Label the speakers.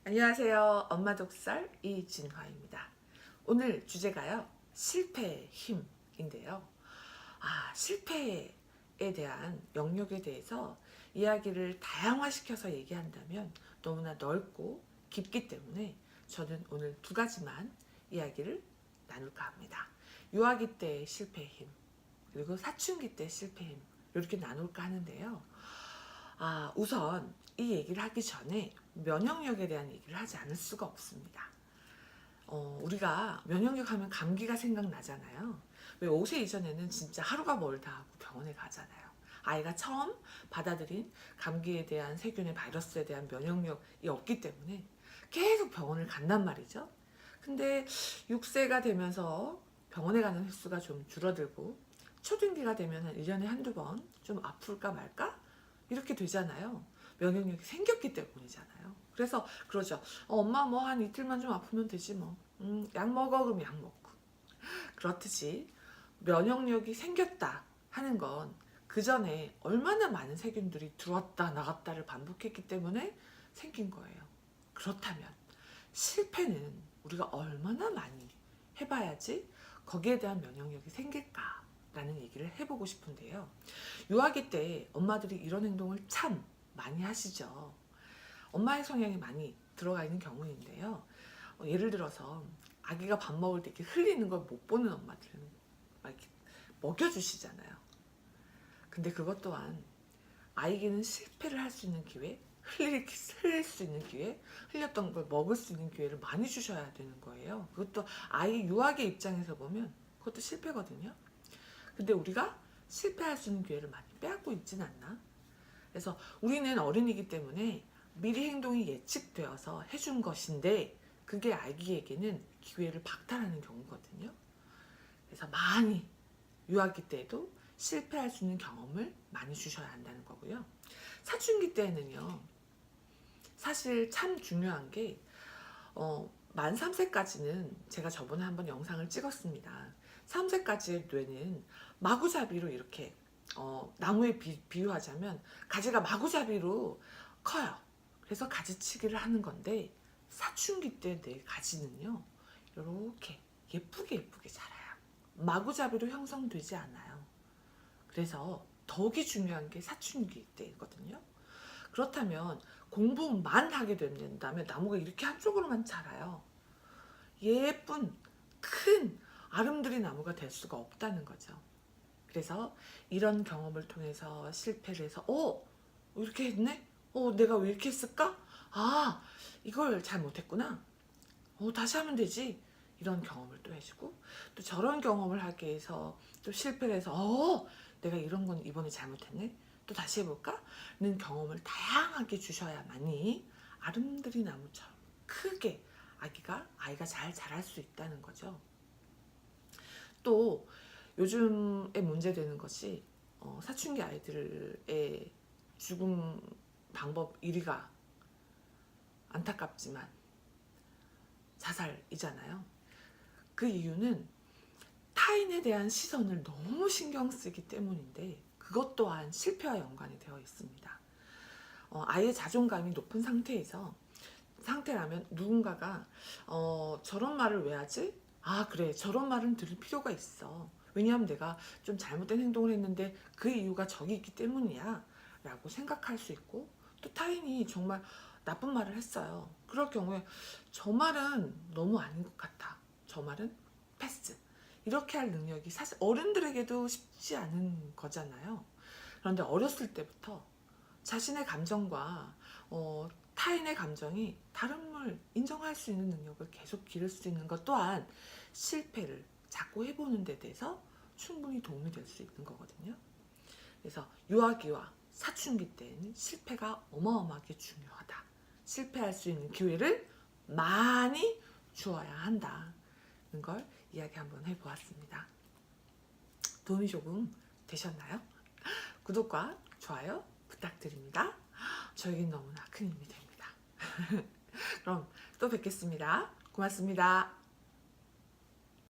Speaker 1: 안녕하세요. 엄마 독살 이진화입니다. 오늘 주제가요. 실패의 힘인데요. 실패에 대한 영역에 대해서 이야기를 다양화시켜서 얘기한다면 너무나 넓고 깊기 때문에 저는 오늘 두 가지만 이야기를 나눌까 합니다. 유아기 때의 실패의 힘, 그리고 사춘기 때의 실패의 힘, 이렇게 나눌까 하는데요. 우선 이 얘기를 하기 전에 면역력에 대한 얘기를 하지 않을 수가 없습니다. 우리가 면역력 하면 감기가 생각나잖아요. 왜 5세 이전에는 진짜 하루가 멀다 하고 병원에 가잖아요. 아이가 처음 받아들인 감기에 대한 세균의 바이러스에 대한 면역력이 없기 때문에 계속 병원을 간단 말이죠. 근데 6세가 되면서 병원에 가는 횟수가 좀 줄어들고 초등기가 되면 1년에 한두 번 좀 아플까 말까? 이렇게 되잖아요. 면역력이 생겼기 때문이잖아요. 그래서 그러죠. 엄마 뭐 한 이틀만 좀 아프면 되지 뭐. 약 먹어 그럼 약 먹고. 그렇듯이 면역력이 생겼다 하는 건 그 전에 얼마나 많은 세균들이 들어왔다 나갔다를 반복했기 때문에 생긴 거예요. 그렇다면 실패는 우리가 얼마나 많이 해봐야지 거기에 대한 면역력이 생길까라는 얘기를 해보고 싶은데요. 유아기 때 엄마들이 이런 행동을 참 많이 하시죠. 엄마의 성향이 많이 들어가 있는 경우인데요. 예를 들어서 아기가 밥 먹을 때 이렇게 흘리는 걸 못 보는 엄마들은 막 이렇게 먹여주시잖아요. 근데 그것 또한 아이에게는 실패를 할 수 있는 기회, 흘릴 수 있는 기회, 흘렸던 걸 먹을 수 있는 기회를 많이 주셔야 되는 거예요. 그것도 아이 유아기 입장에서 보면 그것도 실패거든요. 근데 우리가 실패할 수 있는 기회를 많이 빼앗고 있진 않나? 그래서 우리는 어른이기 때문에 미리 행동이 예측되어서 해준 것인데 그게 아기에게는 기회를 박탈하는 경우거든요. 그래서 많이 유아기 때에도 실패할 수 있는 경험을 많이 주셔야 한다는 거고요. 사춘기 때는요, 사실 참 중요한 게 만 3세까지는 제가 저번에 한번 영상을 찍었습니다. 3세까지의 뇌는 마구잡이로 이렇게 나무에 비유하자면 가지가 마구잡이로 커요. 그래서 가지치기를 하는 건데 사춘기 때 내 가지는요 이렇게 예쁘게 자라요. 마구잡이로 형성되지 않아요. 그래서 더욱이 중요한 게 사춘기 때거든요. 그렇다면 공부만 하게 된다면 나무가 이렇게 한쪽으로만 자라요. 예쁜 큰 아름드리 나무가 될 수가 없다는 거죠. 그래서 이런 경험을 통해서 실패를 해서 이렇게 했네? 내가 왜 이렇게 했을까? 이걸 잘못했구나. 다시 하면 되지. 이런 경험을 또 해주고 또 저런 경험을 하게 해서 또 실패를 해서 내가 이런 건 이번에 잘못했네. 또 다시 해볼까? 는 경험을 다양하게 주셔야만이 아름드리 나무처럼 크게 아이가 잘 자랄 수 있다는 거죠. 또 요즘에 문제되는 것이 사춘기 아이들의 죽음 방법 1위가 안타깝지만 자살이잖아요. 그 이유는 타인에 대한 시선을 너무 신경 쓰기 때문인데 그것 또한 실패와 연관이 되어 있습니다. 아이의 자존감이 높은 상태라면 누군가가 저런 말을 왜 하지? 그래, 저런 말은 들을 필요가 있어. 왜냐하면 내가 좀 잘못된 행동을 했는데 그 이유가 저기 있기 때문이야 라고 생각할 수 있고, 또 타인이 정말 나쁜 말을 했어요. 그럴 경우에 저 말은 너무 아닌 것 같아, 저 말은 패스, 이렇게 할 능력이 사실 어른들에게도 쉽지 않은 거잖아요. 그런데 어렸을 때부터 자신의 감정과 타인의 감정이 다름을 인정할 수 있는 능력을 계속 기를 수 있는 것 또한 실패를 자꾸 해보는 데 대해서 충분히 도움이 될 수 있는 거거든요. 그래서 유아기와 사춘기 때는 실패가 어마어마하게 중요하다. 실패할 수 있는 기회를 많이 주어야 한다는 걸 이야기 한번 해보았습니다. 도움이 조금 되셨나요? 구독과 좋아요 부탁드립니다. 저에겐 너무나 큰 힘이 됩니다. 그럼 또 뵙겠습니다. 고맙습니다.